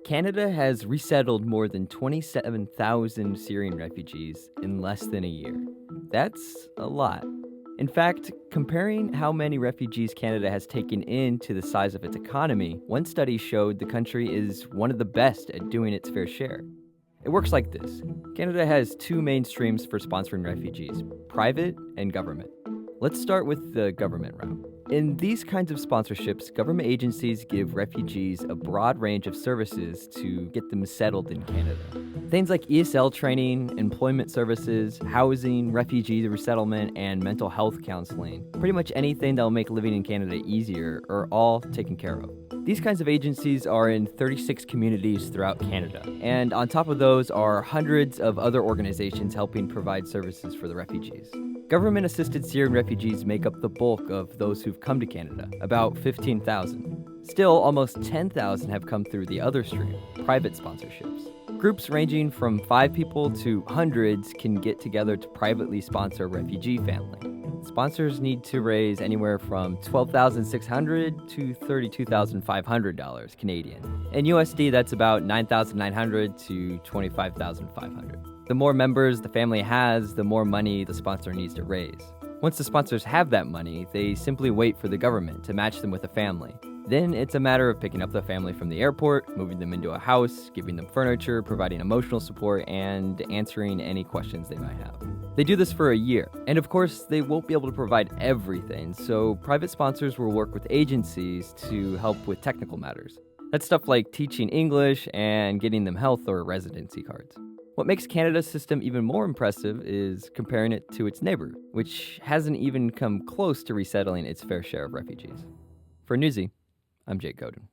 Canada has resettled more than 27,000 Syrian refugees in less than a year. That's a lot. In fact, comparing how many refugees Canada has taken in to the size of its economy, one study showed the country is one of the best at doing its fair share. It works like this. Canada has two main streams for sponsoring refugees: private and government. Let's start with the government route. In these kinds of sponsorships, government agencies give refugees a broad range of services to get them settled in Canada. Things like ESL training, employment services, housing, refugee resettlement, and mental health counseling. Pretty much anything that will make living in Canada easier are all taken care of. These kinds of agencies are in 36 communities throughout Canada, and on top of those are hundreds of other organizations helping provide services for the refugees. Government-assisted Syrian refugees make up the bulk of those who've come to Canada, about 15,000. Still, almost 10,000 have come through the other stream, private sponsorships. Groups ranging from 5 people to hundreds can get together to privately sponsor a refugee family. Sponsors need to raise anywhere from $12,600 to $32,500 Canadian. In USD, that's about $9,900 to $25,500. The more members the family has, the more money the sponsor needs to raise. Once the sponsors have that money, they simply wait for the government to match them with a family. Then it's a matter of picking up the family from the airport, moving them into a house, giving them furniture, providing emotional support, and answering any questions they might have. They do this for a year, and of course, they won't be able to provide everything, so private sponsors will work with agencies to help with technical matters. That's stuff like teaching English and getting them health or residency cards. What makes Canada's system even more impressive is comparing it to its neighbor, which hasn't even come close to resettling its fair share of refugees. For Newsy, I'm Jake Godin.